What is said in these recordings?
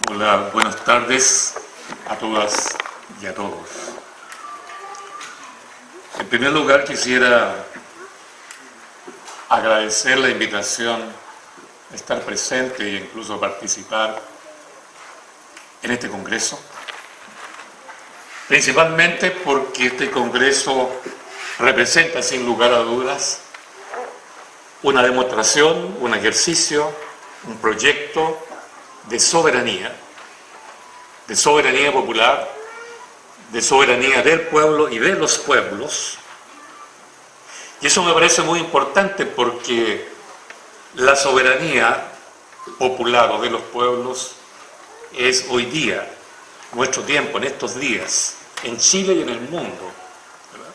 Hola, buenas tardes a todas y a todos. En primer lugar, quisiera agradecer la invitación a estar presente e incluso participar en este congreso, principalmente porque este congreso representa, sin lugar a dudas, una demostración, un ejercicio, un proyecto de soberanía popular, de soberanía del pueblo y de los pueblos. Y eso me parece muy importante porque la soberanía popular o de los pueblos es hoy día, nuestro tiempo, en estos días, en Chile y en el mundo, ¿verdad?,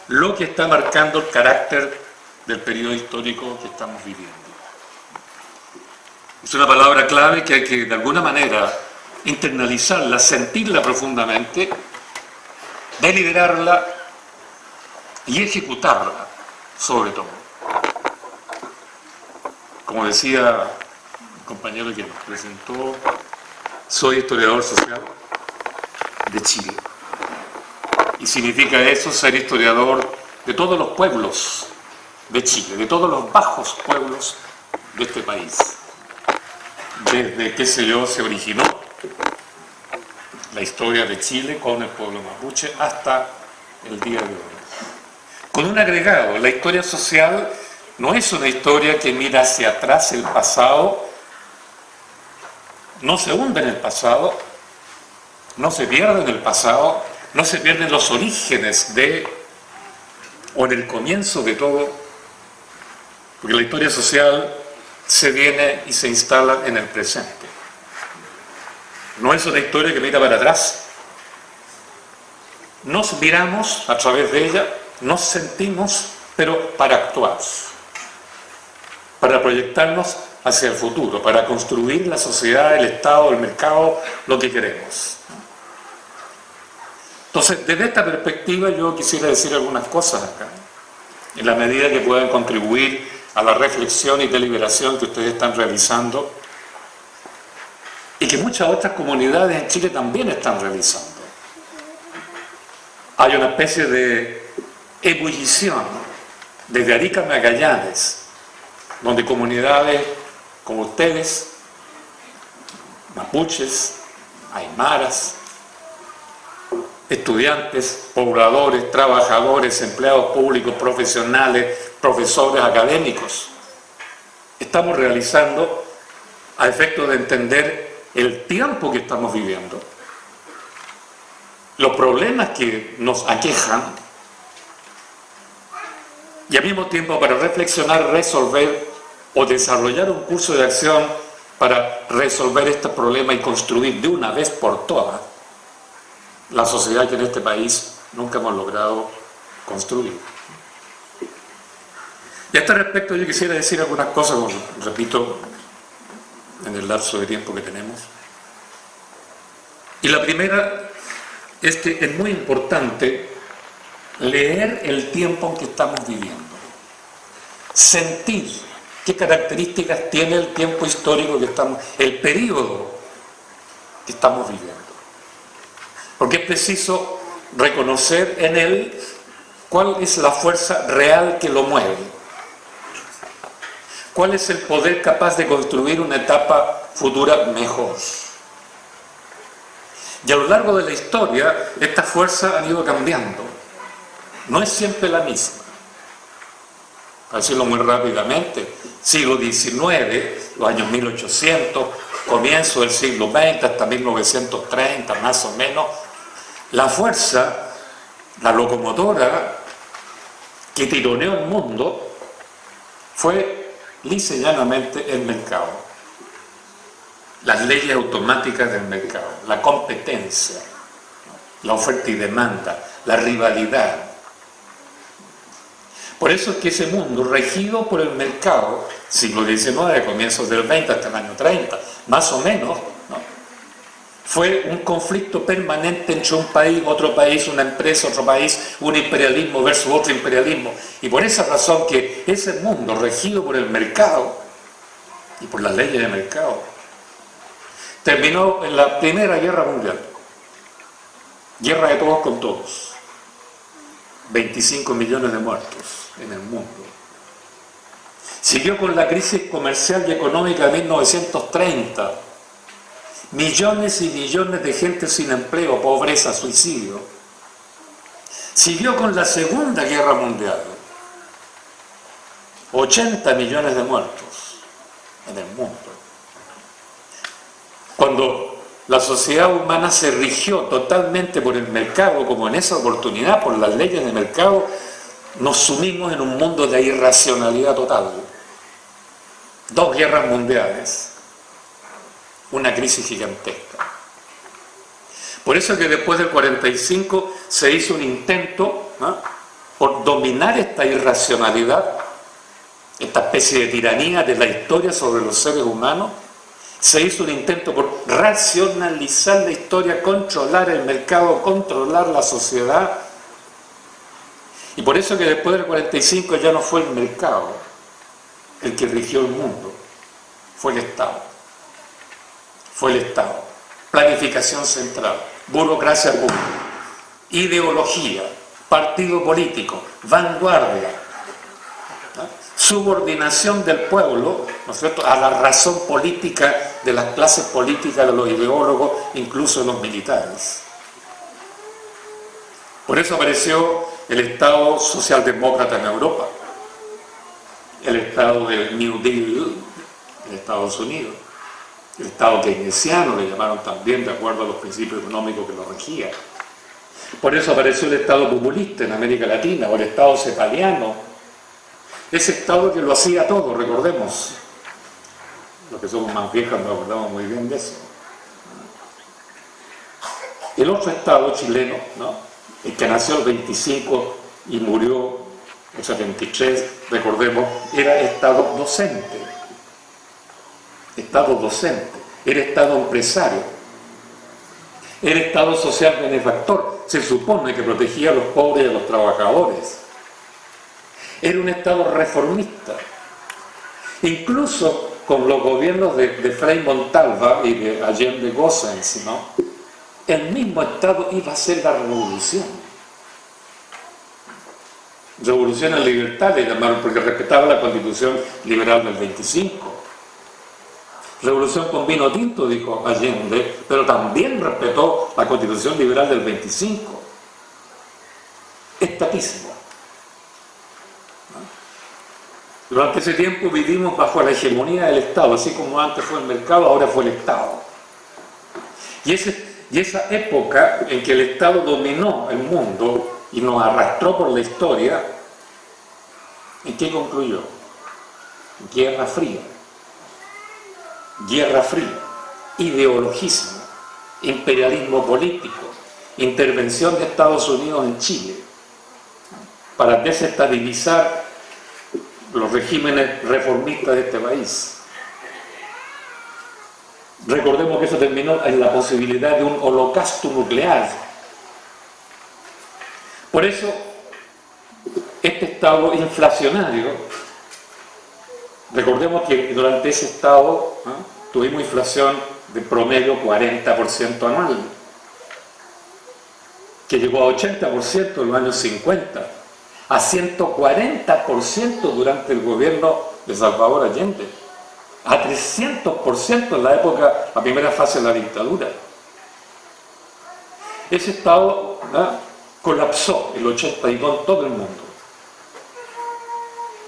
lo que está marcando el carácter del periodo histórico que estamos viviendo. Es una palabra clave que hay que, de alguna manera, internalizarla, sentirla profundamente, deliberarla y ejecutarla, sobre todo. Como decía el compañero que nos presentó, soy historiador social de Chile. Y significa eso ser historiador de todos los pueblos de Chile, de todos los bajos pueblos de este país. Desde, qué sé yo, se originó la historia de Chile con el pueblo mapuche hasta el día de hoy. Con un agregado, la historia social no es una historia que mira hacia atrás el pasado, no se hunde en el pasado, no se pierde en el pasado, no se pierden los orígenes de, o en el comienzo de todo, porque la historia social se viene y se instala en el presente. No es una historia que mira para atrás. Nos miramos a través de ella, nos sentimos, pero para actuar, para proyectarnos hacia el futuro, para construir la sociedad, el Estado, el mercado, lo que queremos. Entonces, desde esta perspectiva yo quisiera decir algunas cosas acá, en la medida que puedan contribuir a la reflexión y deliberación que ustedes están realizando y que muchas otras comunidades en Chile también están realizando. Hay una especie de ebullición desde Arica a Magallanes, donde comunidades como ustedes, mapuches, aymaras, estudiantes, pobladores, trabajadores, empleados públicos, profesionales, profesores, académicos, estamos realizando a efecto de entender el tiempo que estamos viviendo, los problemas que nos aquejan y al mismo tiempo para reflexionar, resolver o desarrollar un curso de acción para resolver este problema y construir de una vez por todas la sociedad que en este país nunca hemos logrado construir. Y a este respecto yo quisiera decir algunas cosas, como repito, en el lapso de tiempo que tenemos. Y la primera es que es muy importante leer el tiempo en que estamos viviendo, sentir qué características tiene el tiempo histórico que estamos, el periodo que estamos viviendo. Porque es preciso reconocer en él cuál es la fuerza real que lo mueve, cuál es el poder capaz de construir una etapa futura mejor. Y a lo largo de la historia, estas fuerzas han ido cambiando. No es siempre la misma. Para decirlo muy rápidamente, siglo XIX, los años 1800, comienzo del siglo XX hasta 1930, más o menos, la fuerza, la locomotora que tironeó el mundo fue lisa y llanamente el mercado, las leyes automáticas del mercado, la competencia, la oferta y demanda, la rivalidad. Por eso es que ese mundo regido por el mercado, siglo XIX, comienzos del XX hasta el año 30, más o menos, ¿no?, fue un conflicto permanente entre un país, otro país, una empresa, otro país, un imperialismo versus otro imperialismo. Y por esa razón que ese mundo regido por el mercado y por las leyes de mercado terminó en la Primera Guerra Mundial. Guerra de todos con todos. 25 millones de muertos en el mundo. Siguió con la crisis comercial y económica de 1930. Millones y millones de gente sin empleo, pobreza, suicidio. Siguió con la Segunda Guerra Mundial. 80 millones de muertos en el mundo. Cuando la sociedad humana se rigió totalmente por el mercado, como en esa oportunidad, por las leyes de mercado, nos sumimos en un mundo de irracionalidad total. 2 guerras mundiales, una crisis gigantesca. Por eso que después del 45 se hizo un intento, ¿no?, por dominar esta irracionalidad, esta especie de tiranía de la historia sobre los seres humanos. Se hizo un intento por racionalizar la historia, controlar el mercado, controlar la sociedad. Y por eso que después del 45 ya no fue el mercado el que rigió el mundo, fue el Estado. Fue el Estado. Planificación central, burocracia pública, ideología, partido político, vanguardia, ¿no?, subordinación del pueblo, ¿no es cierto?, a la razón política de las clases políticas, de los ideólogos, incluso de los militares. Por eso apareció el Estado socialdemócrata en Europa, el Estado del New Deal en Estados Unidos, el Estado keynesiano, le llamaron también de acuerdo a los principios económicos que lo regían. Por eso apareció el Estado populista en América Latina, o el Estado cepaliano, ese Estado que lo hacía todo, recordemos. Los que somos más viejos nos acordamos muy bien de eso. El otro Estado chileno, ¿no?, el que nació el 25 y murió el 73, recordemos, era Estado docente. Estado docente, era Estado empresario, era Estado social benefactor, se supone que protegía a los pobres y a los trabajadores. Era un Estado reformista. Incluso con los gobiernos de Frei Montalva y de Allende Gossens, ¿no?, el mismo Estado iba a hacer la revolución. Revolución en libertad le llamaron, porque respetaba la Constitución liberal del 25. Revolución con vino tinto, dijo Allende, pero también respetó la Constitución liberal del 25. Estatismo. Durante ese tiempo vivimos bajo la hegemonía del Estado, así como antes fue el mercado, ahora fue el Estado. Y esa época en que el Estado dominó el mundo y nos arrastró por la historia, ¿en qué concluyó? Guerra Fría. Guerra Fría, ideologismo, imperialismo político, intervención de Estados Unidos en Chile para desestabilizar los regímenes reformistas de este país. Recordemos que eso terminó en la posibilidad de un holocausto nuclear. Por eso, este estado inflacionario, recordemos que durante ese estado, ¿no?, tuvimos inflación de promedio 40% anual, que llegó a 80% en los años 50, a 140% durante el gobierno de Salvador Allende, a 300% en la época, la primera fase de la dictadura. Ese estado, ¿no?, colapsó el 82 en todo el mundo.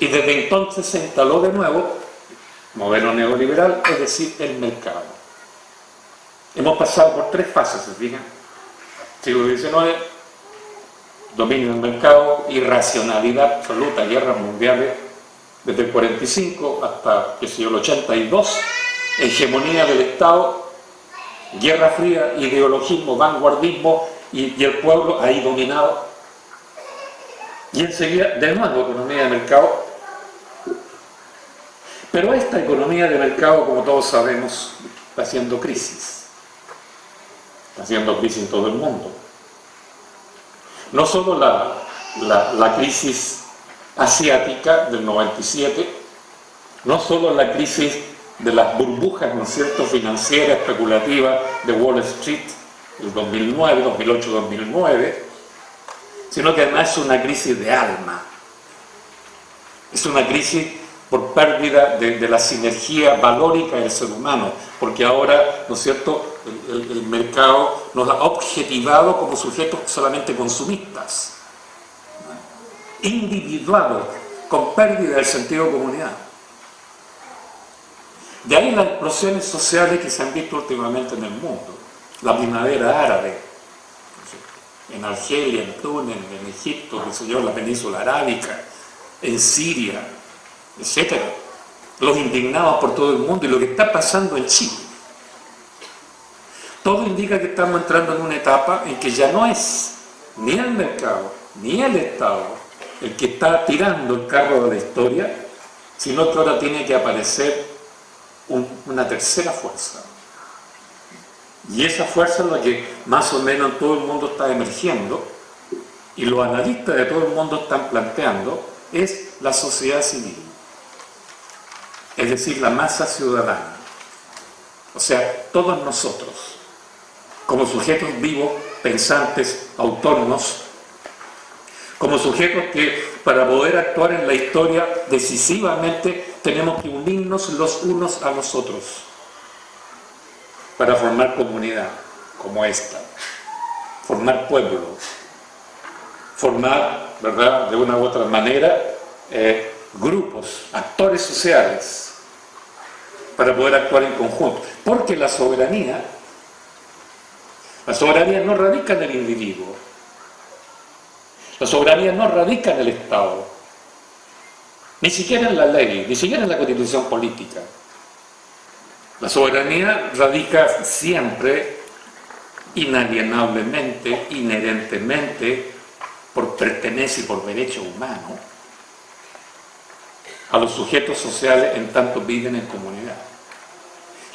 Y desde entonces se instaló de nuevo modelo neoliberal, es decir, el mercado. Hemos pasado por 3 fases, ¿se fijan? Siglo XIX, dominio del mercado, irracionalidad absoluta, guerras mundiales, desde el 45 hasta, qué sé yo, el 82, hegemonía del Estado, guerra fría, ideologismo, vanguardismo y el pueblo ahí dominado. Y enseguida, de nuevo, economía de mercado. Pero esta economía de mercado, como todos sabemos, está haciendo crisis. Está haciendo crisis en todo el mundo. No solo la crisis asiática del 97, no solo la crisis de las burbujas, ¿no es cierto?, financieras, especulativas de Wall Street, el 2009, 2008, 2009, sino que además es una crisis de alma. Es una crisis por pérdida de la sinergia valórica del ser humano, porque ahora, ¿no es cierto?, el mercado nos ha objetivado como sujetos solamente consumistas, individuados, con pérdida del sentido de comunidad. De ahí las explosiones sociales que se han visto últimamente en el mundo. La primavera árabe, en Argelia, en Túnez, en Egipto, qué sé yo, en la península arábica, en Siria, etc. Los indignados por todo el mundo y lo que está pasando en Chile. Todo indica que estamos entrando en una etapa en que ya no es ni el mercado, ni el Estado el que está tirando el carro de la historia, sino que ahora tiene que aparecer una tercera fuerza. Y esa fuerza es la que más o menos todo el mundo está emergiendo, y los analistas de todo el mundo están planteando, es la sociedad civil. Es decir, la masa ciudadana. O sea, todos nosotros, como sujetos vivos, pensantes, autónomos, como sujetos que para poder actuar en la historia decisivamente tenemos que unirnos los unos a los otros para formar comunidad como esta, formar pueblo, formar, ¿verdad?, de una u otra manera grupos, actores sociales para poder actuar en conjunto, porque la soberanía no radica en el individuo. La soberanía no radica en el Estado, ni siquiera en la ley, ni siquiera en la constitución política. La soberanía radica siempre, inalienablemente, inherentemente, por pertenencia y por derecho humano, a los sujetos sociales en tanto viven en comunidad.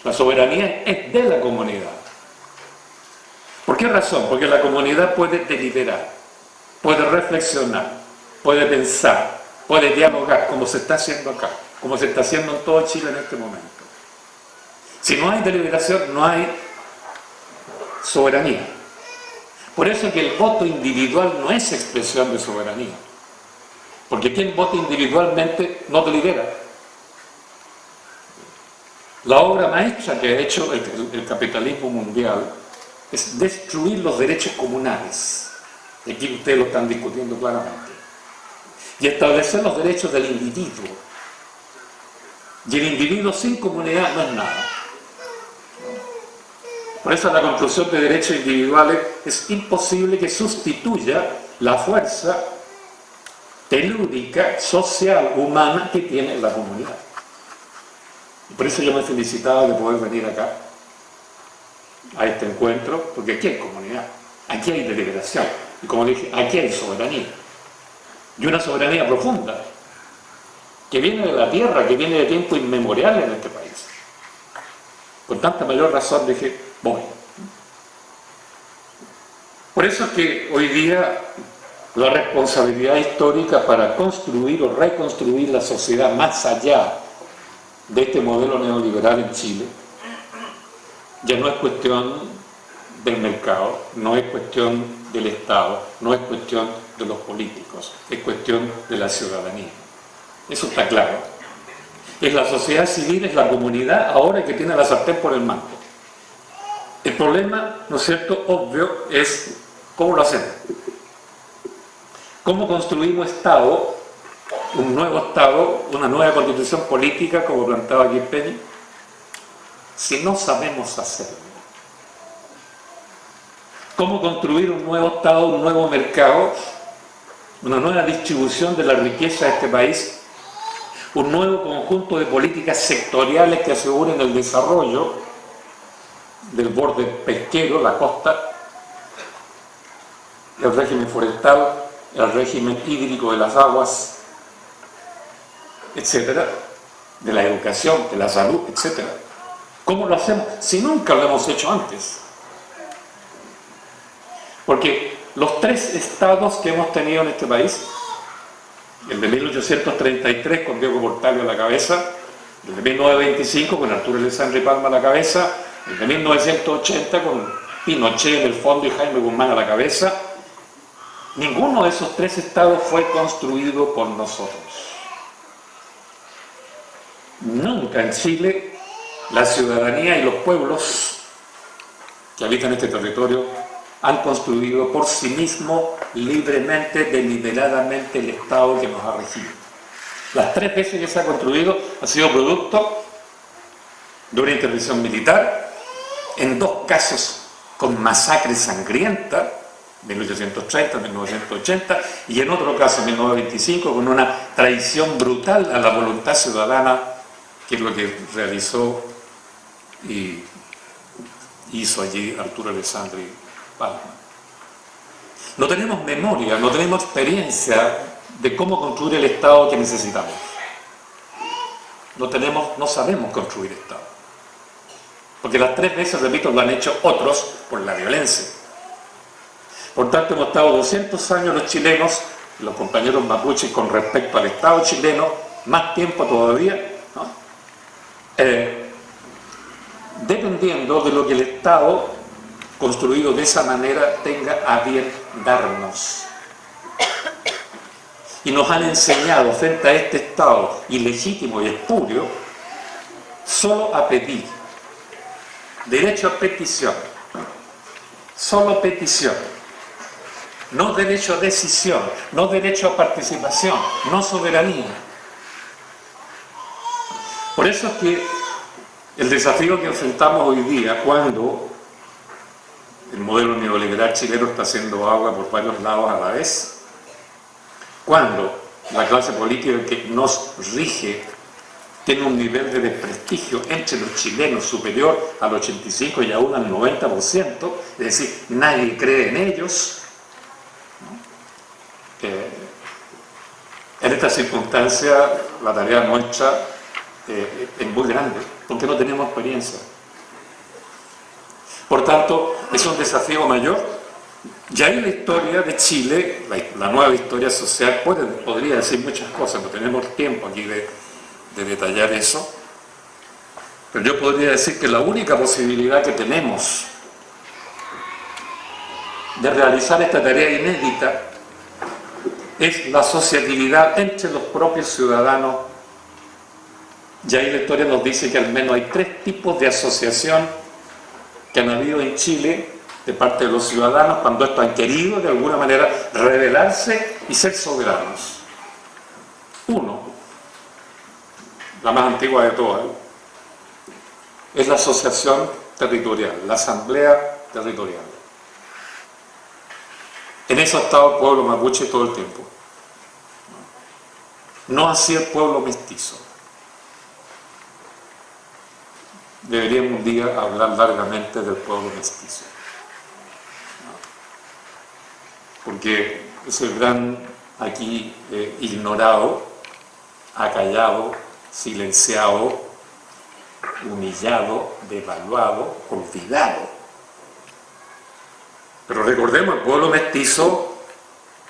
La soberanía es de la comunidad. ¿Por qué razón? Porque la comunidad puede deliberar, puede reflexionar, puede pensar, puede dialogar, como se está haciendo acá, como se está haciendo en todo Chile en este momento. Si no hay deliberación, no hay soberanía. Por eso es que el voto individual no es expresión de soberanía, porque quien vota individualmente no delibera. La obra maestra que ha hecho el capitalismo mundial es destruir los derechos comunales. Y aquí ustedes lo están discutiendo claramente. Y establecer los derechos del individuo. Y el individuo sin comunidad no es nada. Por eso la construcción de derechos individuales es imposible que sustituya la fuerza telúrica, social, humana que tiene la comunidad. Y por eso yo me felicitaba de poder venir acá a este encuentro, porque aquí hay comunidad, aquí hay deliberación. Y como dije, aquí hay soberanía. Y una soberanía profunda, que viene de la tierra, que viene de tiempos inmemoriales en este país. Con tanta mayor razón dije, voy. Por eso es que hoy día la responsabilidad histórica para construir o reconstruir la sociedad más allá de este modelo neoliberal en Chile ya no es cuestión del mercado, no es cuestión del Estado, no es cuestión de los políticos, es cuestión de la ciudadanía. Eso está claro. Es la sociedad civil, es la comunidad ahora que tiene la sartén por el mango. El problema, ¿no es cierto?, obvio, es cómo lo hacemos. ¿Cómo construimos Estado, un nuevo Estado, una nueva constitución política, como planteaba aquí Penny, si no sabemos hacerlo? ¿Cómo construir un nuevo Estado, un nuevo mercado, una nueva distribución de la riqueza de este país, un nuevo conjunto de políticas sectoriales que aseguren el desarrollo del borde pesquero, la costa, el régimen forestal, el régimen hídrico de las aguas, etcétera, de la educación, de la salud, etcétera? ¿Cómo lo hacemos si nunca lo hemos hecho antes? Porque los tres estados que hemos tenido en este país, el de 1833 con Diego Portales a la cabeza, el de 1925 con Arturo Alessandri Palma a la cabeza, el de 1980 con Pinochet en el fondo y Jaime Guzmán a la cabeza. Ninguno de esos tres estados fue construido por nosotros. Nunca en Chile la ciudadanía y los pueblos que habitan este territorio han construido por sí mismos, libremente, deliberadamente, el Estado que nos ha regido. Las tres veces que se ha construido ha sido producto de una intervención militar, en dos casos con masacre sangrienta, 1830, 1980, y en otro caso, 1925, con una traición brutal a la voluntad ciudadana, que es lo que realizó y hizo allí Arturo Alessandri Palma. No tenemos memoria, no tenemos experiencia de cómo construir el Estado que necesitamos. No sabemos construir Estado. Porque las tres veces, repito, lo han hecho otros por la violencia. Por tanto, hemos estado 200 años los chilenos, los compañeros mapuches, con respecto al Estado chileno, más tiempo todavía, ¿no? Dependiendo de lo que el Estado construido de esa manera tenga a bien darnos. Y nos han enseñado frente a este Estado ilegítimo y espurio solo a pedir, derecho a petición, solo petición, no derecho a decisión, no derecho a participación, no soberanía. Por eso es que el desafío que enfrentamos hoy día, cuando el modelo neoliberal chileno está haciendo agua por varios lados a la vez, cuando la clase política que nos rige tiene un nivel de desprestigio entre los chilenos superior al 85% y aún al 90%, es decir, nadie cree en ellos, ¿no? En esta circunstancia la tarea nuestra es muy grande, porque no tenemos experiencia. Por tanto, es un desafío mayor. Ya en la historia de Chile, la nueva historia social, podría decir muchas cosas, no tenemos tiempo aquí de detallar eso, pero yo podría decir que la única posibilidad que tenemos de realizar esta tarea inédita es la asociatividad entre los propios ciudadanos. Ya ahí la historia nos dice que al menos hay tres tipos de asociación que han habido en Chile de parte de los ciudadanos cuando estos han querido de alguna manera rebelarse y ser soberanos. Uno, la más antigua de todas, es la asociación territorial, la asamblea territorial. En eso ha estado el pueblo mapuche todo el tiempo. No así el pueblo mestizo. Deberíamos un día hablar largamente del pueblo mestizo, porque es el gran aquí ignorado, acallado, silenciado, humillado, devaluado, olvidado. Pero recordemos, el pueblo mestizo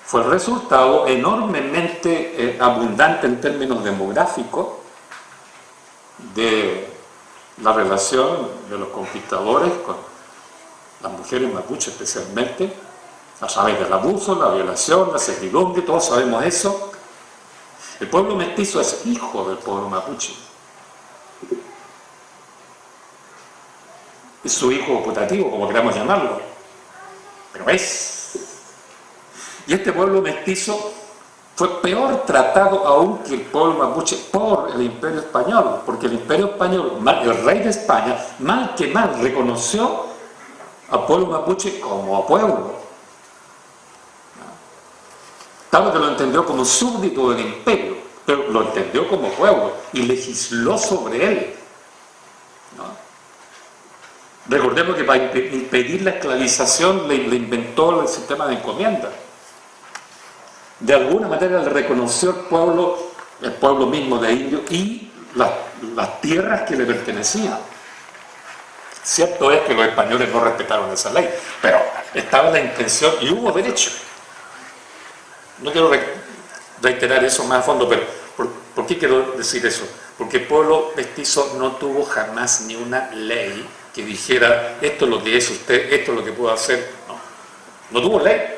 fue el resultado enormemente abundante en términos demográficos de la relación de los conquistadores con las mujeres mapuches especialmente, a través del abuso, la violación, la servidumbre, todos sabemos eso. El pueblo mestizo es hijo del pueblo mapuche. Es su hijo putativo, como queramos llamarlo. Pero es. Y este pueblo mestizo fue peor tratado aún que el pueblo mapuche por el Imperio Español, porque el Imperio Español, el rey de España, mal que mal reconoció al pueblo mapuche como pueblo. Tal que lo entendió como súbdito del imperio, pero lo entendió como pueblo y legisló sobre él. ¿No? Recordemos que para impedir la esclavización le inventó el sistema de encomienda. De alguna manera le reconoció el pueblo mismo de indios y las tierras que le pertenecían. Cierto es que los españoles no respetaron esa ley, pero estaba la intención y hubo derecho. No quiero reiterar eso más a fondo, pero ¿por qué quiero decir eso? porque el pueblo mestizo no tuvo jamás ni una ley que dijera esto es lo que es usted, esto es lo que puedo hacer. No tuvo ley.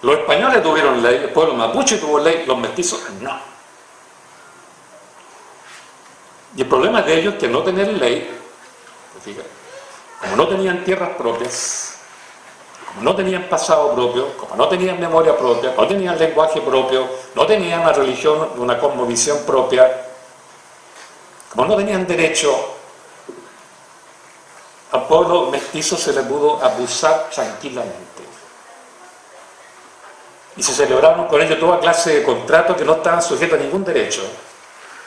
Los españoles tuvieron ley, el pueblo mapuche tuvo ley, los mestizos no. Y el problema de ellos es que no tener ley, fíjate, como no tenían tierras propias, como no tenían pasado propio, como no tenían memoria propia, no tenían lenguaje propio, no tenían una religión, una cosmovisión propia, como no tenían derecho, al pueblo mestizo se le pudo abusar tranquilamente. Y se celebraron con ello toda clase de contratos que no estaban sujetos a ningún derecho.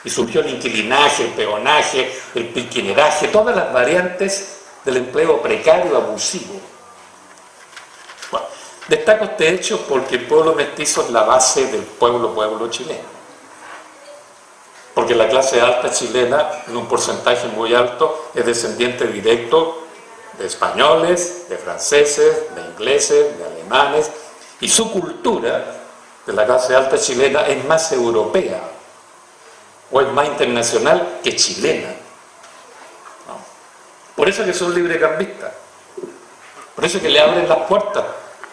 Y surgió el inquilinaje, el peonaje, el piquineraje, todas las variantes del empleo precario abusivo. Bueno, destaco este hecho porque el pueblo mestizo es la base del pueblo chileno. Porque la clase alta chilena, en un porcentaje muy alto, es descendiente directo de españoles, de franceses, de ingleses, de alemanes, y su cultura, de la clase alta chilena, es más europea, o es más internacional que chilena. ¿No? Por eso que son librecambistas, por eso que le abren las puertas.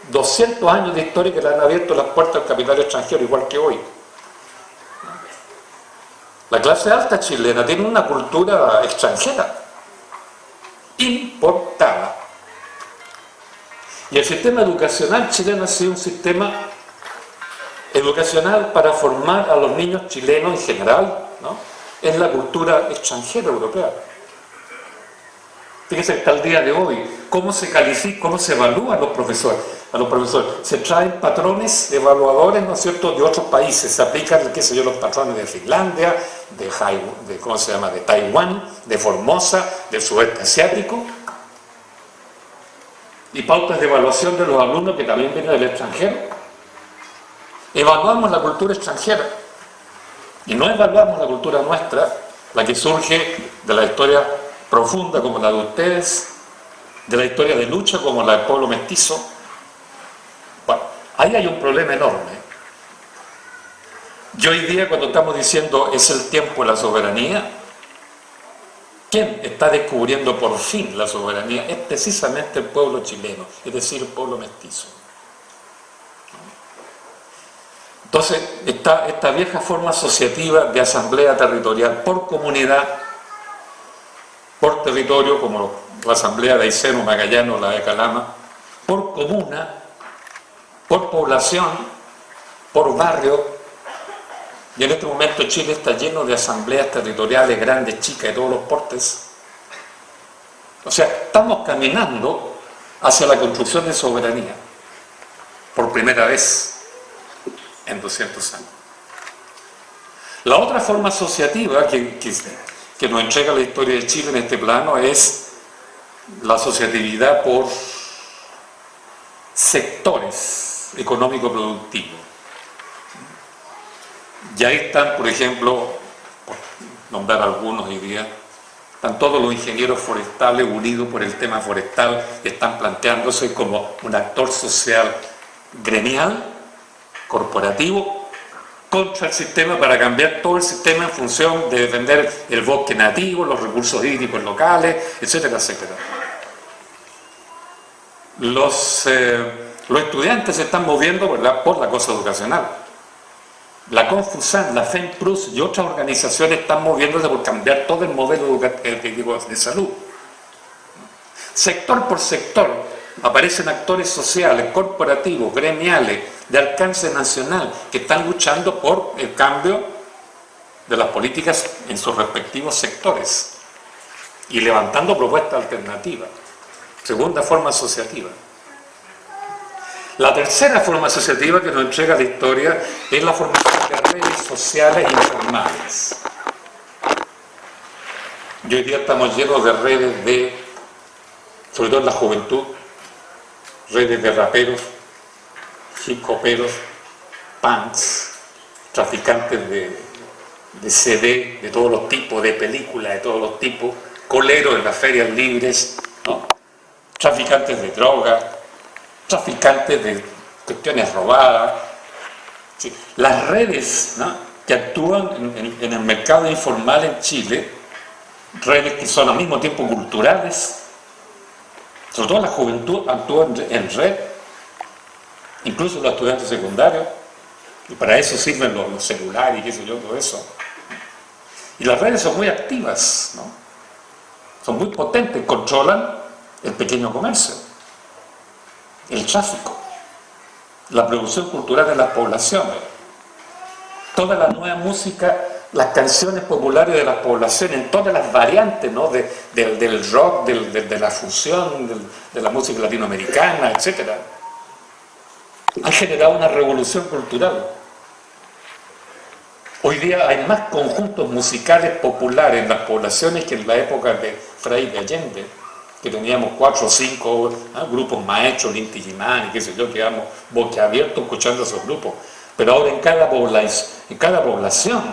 200 años de historia que le han abierto las puertas al capital extranjero, igual que hoy. La clase alta chilena tiene una cultura extranjera, importada. Y el sistema educacional chileno ha sido un sistema educacional para formar a los niños chilenos en general, ¿no?, en la cultura extranjera europea. Fíjense hasta el día de hoy, cómo se califica, cómo se evalúan los profesores. A los profesores se traen patrones evaluadores, ¿no es cierto?, de otros países. Se aplican, qué sé yo, los patrones de Finlandia, ¿cómo se llama?, de Taiwán, de Formosa, del sudeste asiático. Y pautas de evaluación de los alumnos que también vienen del extranjero. Evaluamos la cultura extranjera y no evaluamos la cultura nuestra, la que surge de la historia profunda como la de ustedes, de la historia de lucha como la del pueblo mestizo. Bueno, ahí hay un problema enorme. Y hoy día, cuando estamos diciendo es el tiempo de la soberanía, ¿quién está descubriendo por fin la soberanía? Es precisamente el pueblo chileno, es decir, el pueblo mestizo. Entonces, esta vieja forma asociativa de asamblea territorial por comunidad, por territorio, como la asamblea de Aysén, Magallanes, la de Calama, por comuna, por población, por barrio, y en este momento Chile está lleno de asambleas territoriales grandes, chicas, de todos los portes. O sea, estamos caminando hacia la construcción de soberanía, por primera vez en 200 años. La otra forma asociativa que nos entrega la historia de Chile en este plano es la asociatividad por sectores económico-productivos. Y ahí están, por ejemplo, por nombrar algunos hoy día, están todos los ingenieros forestales unidos por el tema forestal, que están planteándose como un actor social gremial, corporativo, contra el sistema para cambiar todo el sistema en función de defender el bosque nativo, los recursos hídricos locales, etcétera, etcétera. Los estudiantes se están moviendo, ¿verdad?, por la cosa educacional. La Confusan, la FEMPRUS y otras organizaciones están moviéndose por cambiar todo el modelo de salud. Sector por sector aparecen actores sociales, corporativos, gremiales, de alcance nacional, que están luchando por el cambio de las políticas en sus respectivos sectores y levantando propuestas alternativas. Segunda forma asociativa. La tercera forma asociativa que nos entrega la historia es la formación de redes sociales informales. Y hoy día estamos llenos de redes de, sobre todo en la juventud, redes de raperos, hip-hoperos, punks, traficantes de CD de todos los tipos, de películas de todos los tipos, coleros en las ferias libres, ¿no?, traficantes de drogas, traficantes de cuestiones robadas. ¿Sí? Las redes, ¿no?, que actúan en el mercado informal en Chile, redes que son al mismo tiempo culturales, sobre todo la juventud actúa en red, incluso los estudiantes secundarios, y para eso sirven los celulares y qué sé yo, todo eso. Y las redes son muy activas, ¿no? Son muy potentes, controlan el pequeño comercio, el tráfico, la producción cultural de las poblaciones, toda la nueva música, las canciones populares de las poblaciones, en todas las variantes, ¿no? del rock, de la fusión, de la música latinoamericana, etc. Han generado una revolución cultural. Hoy día hay más conjuntos musicales populares en las poblaciones que en la época de Frei de Allende, que teníamos 4 o 5 grupos maestros, Inti Illimani, qué sé yo, quedamos boquiabiertos escuchando esos grupos. Pero ahora en cada población,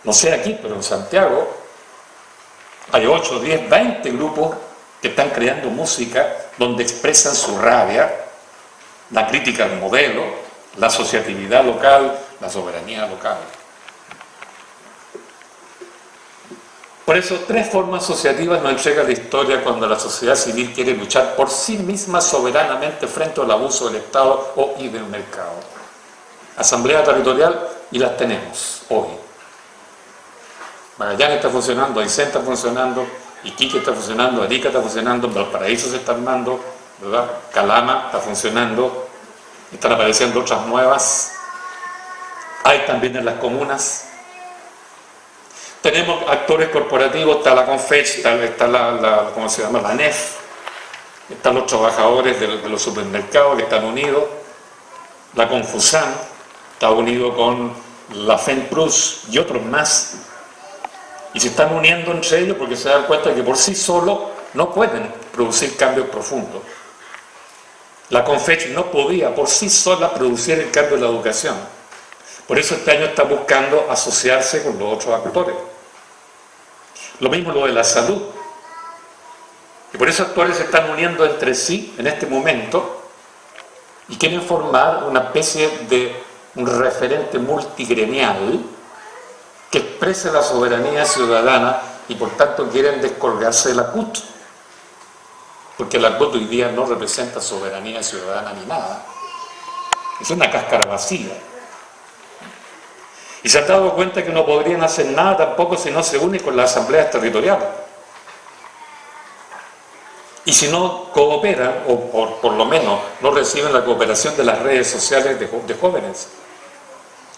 no sé aquí, pero en Santiago, hay 8, 10, 20 grupos que están creando música donde expresan su rabia, la crítica al modelo, la asociatividad local, la soberanía local. Por eso, 3 formas asociativas nos entrega la historia cuando la sociedad civil quiere luchar por sí misma soberanamente frente al abuso del Estado y del mercado. Asamblea territorial, y las tenemos hoy. Magallanes está funcionando, Aysén está funcionando, Iquique está funcionando, Arica está funcionando, Valparaíso se está armando, ¿verdad? Calama está funcionando, están apareciendo otras nuevas. Hay también en las comunas. Tenemos actores corporativos, está la Confech, está ¿cómo se llama? La NEF, están los trabajadores de los supermercados que están unidos, la Confusan está unido con la FENPRUS y otros más, y se están uniendo entre ellos porque se dan cuenta que por sí solos no pueden producir cambios profundos. La Confech no podía por sí sola producir el cambio en la educación. Por eso este año está buscando asociarse con los otros actores. Lo mismo lo de la salud. Y por eso actores se están uniendo entre sí en este momento y quieren formar una especie de un referente multigremial que exprese la soberanía ciudadana y por tanto quieren descolgarse de la CUT. Porque la CUT hoy día no representa soberanía ciudadana ni nada. Es una cáscara vacía. Y se han dado cuenta que no podrían hacer nada tampoco si no se unen con las asambleas territoriales. Y si no cooperan, o por lo menos no reciben la cooperación de las redes sociales de jóvenes.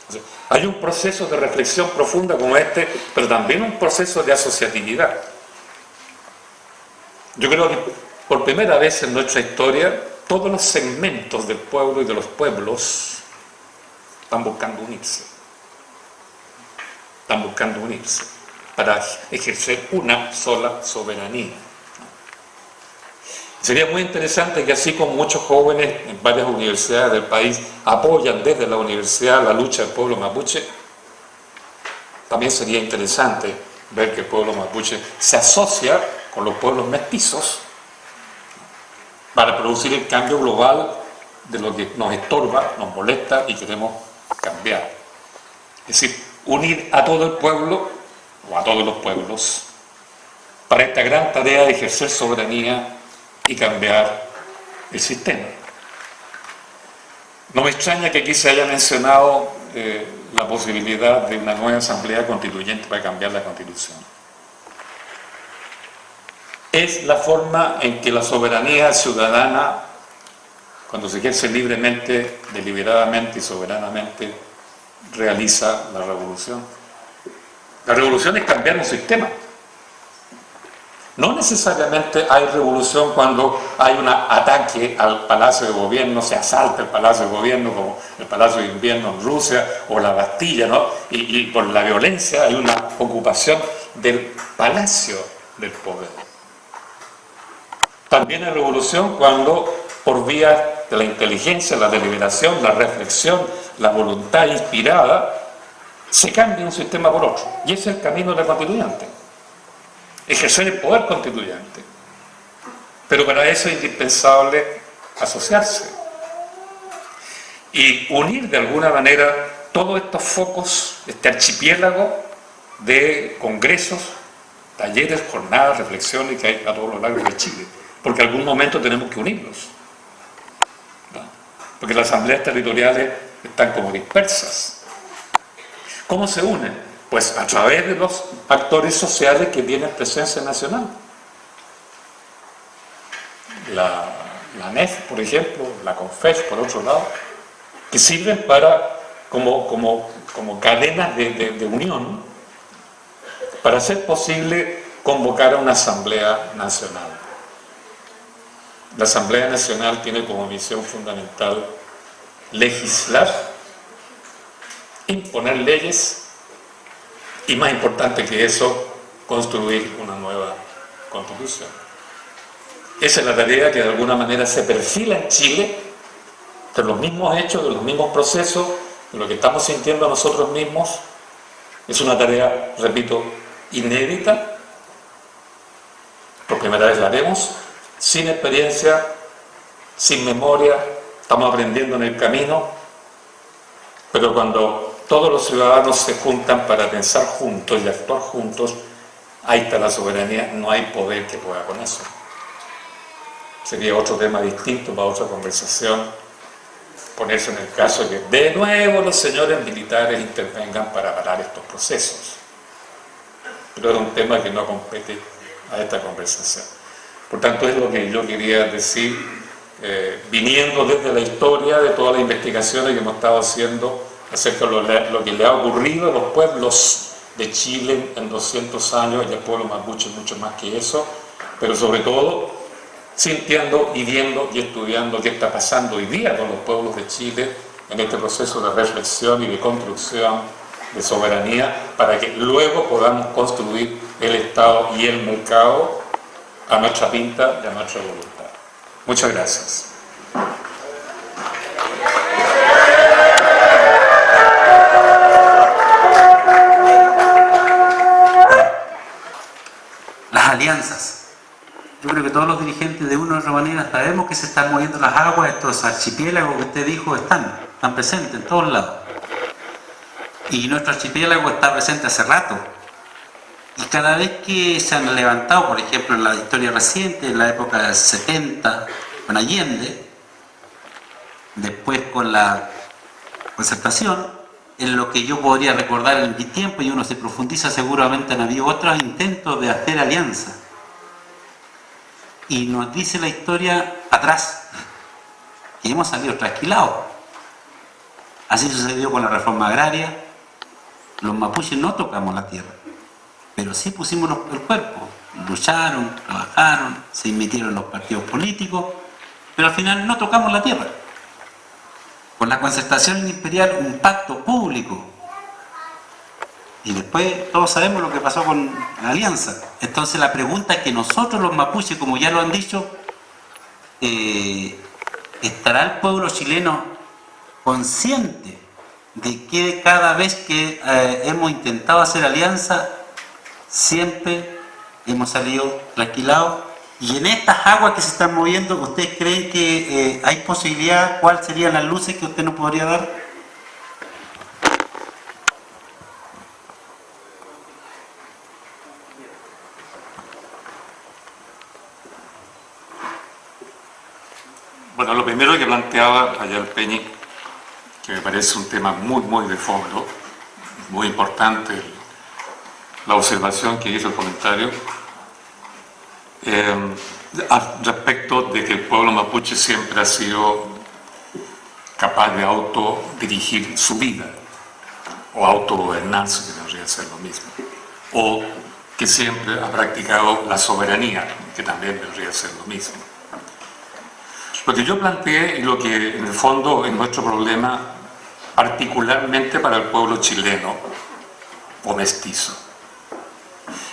O sea, hay un proceso de reflexión profunda como este, pero también un proceso de asociatividad. Yo creo que por primera vez en nuestra historia, todos los segmentos del pueblo y de los pueblos están buscando unirse. Están buscando unirse para ejercer una sola soberanía. Sería muy interesante que así como muchos jóvenes en varias universidades del país apoyan desde la universidad la lucha del pueblo mapuche, también sería interesante ver que el pueblo mapuche se asocia con los pueblos mestizos para producir el cambio global de lo que nos estorba, nos molesta y queremos cambiar. Es decir, unir a todo el pueblo, o a todos los pueblos, para esta gran tarea de ejercer soberanía y cambiar el sistema. No me extraña que aquí se haya mencionado la posibilidad de una nueva asamblea constituyente para cambiar la Constitución. Es la forma en que la soberanía ciudadana, cuando se ejerce libremente, deliberadamente y soberanamente, realiza la revolución. La revolución es cambiar un sistema. No necesariamente hay revolución cuando hay un ataque al Palacio de Gobierno, se asalta el Palacio de Gobierno como el Palacio de Invierno en Rusia o la Bastilla, ¿no? Y por la violencia hay una ocupación del Palacio del Poder. También hay revolución cuando por vía de la inteligencia, la deliberación, la reflexión, la voluntad inspirada, se cambia un sistema por otro. Y ese es el camino de la constituyente. Ejercer el poder constituyente. Pero para eso es indispensable asociarse. Y unir de alguna manera todos estos focos, este archipiélago de congresos, talleres, jornadas, reflexiones que hay a todo lo largo de Chile, porque en algún momento tenemos que unirlos, ¿no? Porque las asambleas territoriales están como dispersas. ¿Cómo se unen? Pues a través de los actores sociales que tienen presencia nacional. La ANEF, por ejemplo, la CONFES, por otro lado, que sirven para, como cadenas de unión, para hacer posible convocar a una asamblea nacional. La Asamblea Nacional tiene como misión fundamental legislar, imponer leyes y, más importante que eso, construir una nueva constitución. Esa es la tarea que de alguna manera se perfila en Chile, de los mismos hechos, de los mismos procesos, de lo que estamos sintiendo nosotros mismos. Es una tarea, repito, inédita. Por primera vez la haremos, sin experiencia, sin memoria, estamos aprendiendo en el camino, pero cuando todos los ciudadanos se juntan para pensar juntos y actuar juntos, ahí está la soberanía, no hay poder que pueda con eso. Sería otro tema distinto para otra conversación, ponerse en el caso de que de nuevo los señores militares intervengan para parar estos procesos. Pero es un tema que no compete a esta conversación. Por tanto, es lo que yo quería decir, viniendo desde la historia de todas las investigaciones que hemos estado haciendo acerca de lo que le ha ocurrido a los pueblos de Chile en 200 años, y al pueblo mapuche mucho más que eso, pero sobre todo sintiendo y viendo y estudiando qué está pasando hoy día con los pueblos de Chile en este proceso de reflexión y de construcción de soberanía, para que luego podamos construir el Estado y el mercado a nuestra pinta y a nuestra voluntad. Muchas gracias. Las alianzas. Yo creo que todos los dirigentes de una u otra manera sabemos que se están moviendo las aguas, estos archipiélagos que usted dijo están presentes en todos lados. Y nuestro archipiélago está presente hace rato. Y cada vez que se han levantado, por ejemplo, en la historia reciente, en la época del 70, con Allende, después con la concertación, en lo que yo podría recordar en mi tiempo, y uno se profundiza, seguramente han habido otros intentos de hacer alianza. Y nos dice la historia atrás, que hemos salido trasquilados. Así sucedió con la reforma agraria. Los mapuches no tocamos la tierra, pero sí pusimos el cuerpo, lucharon, trabajaron, se metieron en los partidos políticos, pero al final no tocamos la tierra. Con la concertación imperial, un pacto público, y después todos sabemos lo que pasó con la alianza. Entonces la pregunta es que nosotros los mapuches, como ya lo han dicho, ¿estará el pueblo chileno consciente de que cada vez que hemos intentado hacer alianza, siempre hemos salido trasquilados? Y en estas aguas que se están moviendo, ¿ustedes creen que hay posibilidad? ¿Cuáles serían las luces que usted nos podría dar? Bueno, lo primero que planteaba ayer Peñi, que me parece un tema muy de fondo, muy importante, la observación que hizo el comentario, respecto de que el pueblo mapuche siempre ha sido capaz de autodirigir su vida, o autogobernarse, que debería ser lo mismo, o que siempre ha practicado la soberanía, que también debería ser lo mismo. Lo que yo planteé y lo que en el fondo es nuestro problema, particularmente para el pueblo chileno o mestizo,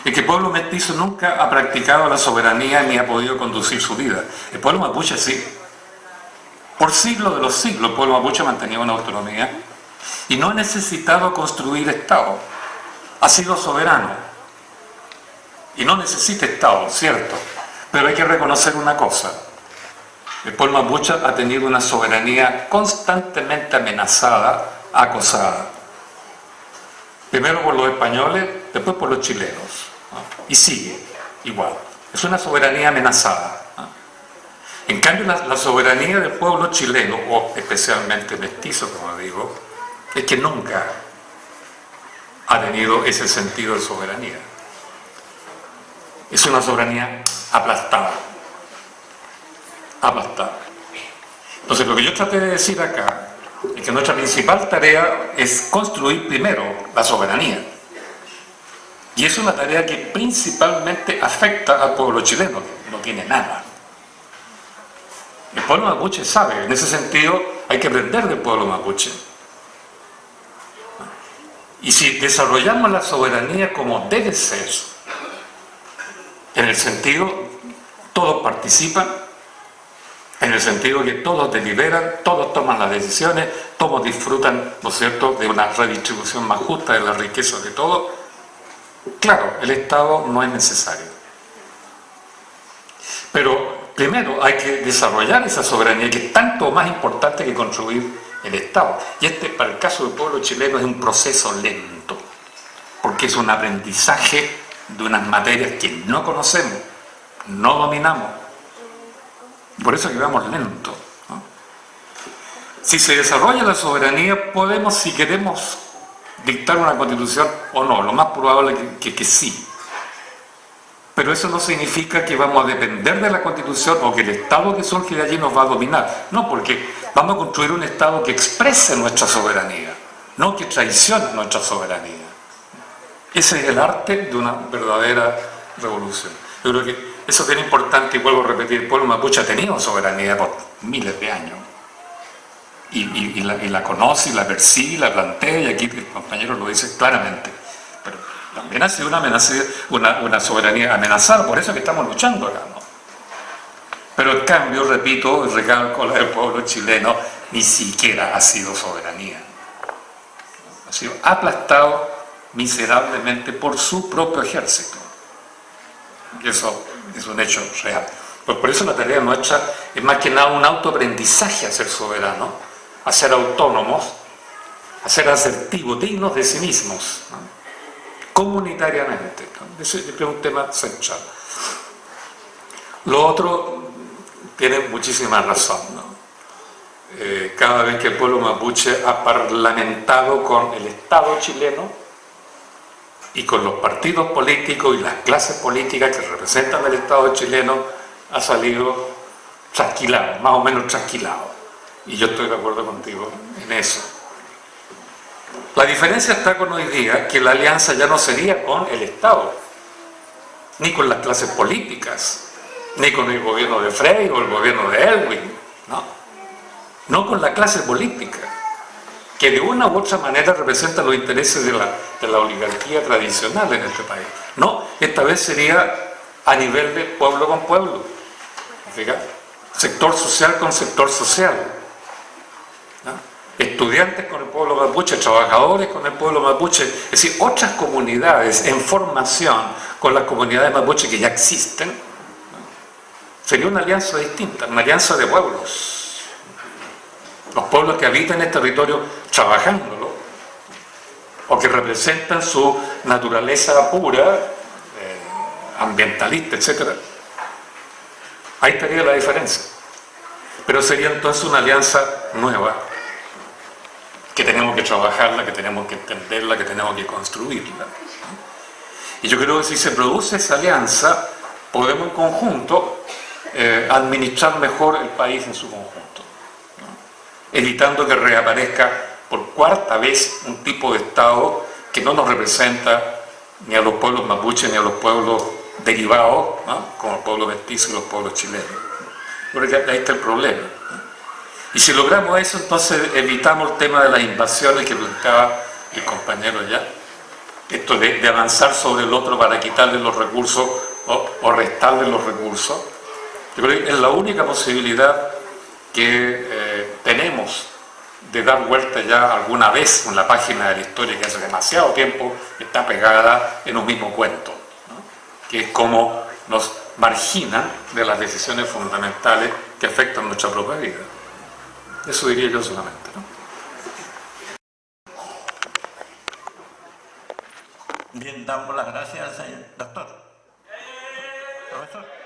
es que el pueblo mestizo nunca ha practicado la soberanía ni ha podido conducir su vida. El pueblo mapuche sí. Por siglos de los siglos el pueblo mapuche mantenía una autonomía y no ha necesitado construir Estado. Ha sido soberano y no necesita Estado, cierto, pero hay que reconocer una cosa: el pueblo mapuche ha tenido una soberanía constantemente amenazada acosada. Primero por los españoles, después por los chilenos, ¿no? Y sigue igual. Es una soberanía amenazada, ¿no? En cambio, la soberanía del pueblo chileno, o especialmente mestizo, como digo, es que nunca ha tenido ese sentido de soberanía. Es una soberanía aplastada. Aplastada. Entonces, lo que yo traté de decir acá es que nuestra principal tarea es construir primero la soberanía. Y es una tarea que principalmente afecta al pueblo chileno, que no tiene nada. El pueblo mapuche sabe, en ese sentido hay que aprender del pueblo mapuche. Y si desarrollamos la soberanía como debe ser, en el sentido, todos participan, en el sentido que todos deliberan, todos toman las decisiones, todos disfrutan, ¿no es cierto?, de una redistribución más justa de la riqueza de todos, claro, el Estado no es necesario. Pero primero hay que desarrollar esa soberanía, que es tanto más importante que construir el Estado. Y para el caso del pueblo chileno, es un proceso lento, porque es un aprendizaje de unas materias que no conocemos, no dominamos. Por eso que vamos lento, ¿no? Si se desarrolla la soberanía, podemos, si queremos, dictar una constitución o no. Lo más probable es que sí. Pero eso no significa que vamos a depender de la Constitución o que el Estado que surge de allí nos va a dominar. No, porque vamos a construir un Estado que exprese nuestra soberanía, no que traicione nuestra soberanía. Ese es el arte de una verdadera revolución. Yo creo que eso es bien importante, y vuelvo a repetir, el pueblo mapuche ha tenido soberanía por miles de años. Y la conoce, y la percibe, y la plantea, y aquí el compañero lo dice claramente. Pero también ha sido una soberanía amenazada, por eso que estamos luchando acá, ¿no? Pero en cambio, repito, el recalco del pueblo chileno ni siquiera ha sido soberanía. Ha sido aplastado miserablemente por su propio ejército. Y eso es un hecho real. Pues por eso la tarea nuestra es más que nada un autoaprendizaje a ser soberano, a ser autónomos, a ser asertivos, dignos de sí mismos, ¿no? Comunitariamente, ¿no? Ese es un tema central. Lo otro tiene muchísima razón, ¿no? Cada vez que el pueblo mapuche ha parlamentado con el Estado chileno y con los partidos políticos y las clases políticas que representan el Estado chileno, ha salido trasquilado, más o menos trasquilado. Y yo estoy de acuerdo contigo en eso. La diferencia está con hoy día, que la alianza ya no sería con el Estado, ni con las clases políticas, ni con el gobierno de Frey o el gobierno de Elwin, no con la clase política, que de una u otra manera representa los intereses de la oligarquía tradicional en este país. No, esta vez sería a nivel de pueblo con pueblo, fíjate, sector social con sector social, ¿no? Estudiantes con el pueblo mapuche, trabajadores con el pueblo mapuche, es decir, otras comunidades en formación con las comunidades mapuche que ya existen, ¿no? Sería una alianza distinta, una alianza de pueblos. Los pueblos que habitan el territorio trabajándolo, o que representan su naturaleza pura, ambientalista, etc. Ahí estaría la diferencia. Pero sería entonces una alianza nueva, que tenemos que trabajarla, que tenemos que entenderla, que tenemos que construirla. Y yo creo que si se produce esa alianza, podemos en conjunto administrar mejor el país en su conjunto, ¿no? Evitando que reaparezca por cuarta vez un tipo de Estado que no nos representa ni a los pueblos mapuches ni a los pueblos derivados, ¿no? Como el pueblo mestizo y los pueblos chilenos. Porque ahí está el problema, ¿no? Y si logramos eso, entonces evitamos el tema de las invasiones que planteaba el compañero ya, esto de avanzar sobre el otro para quitarle los recursos o restarle los recursos. Yo creo que es la única posibilidad que tenemos de dar vuelta ya alguna vez en la página de la historia, que hace demasiado tiempo está pegada en un mismo cuento, ¿no? Que es cómo nos marginan de las decisiones fundamentales que afectan nuestra propia vida. Eso diría yo solamente, ¿no? Bien, damos las gracias al señor doctor. Profesor.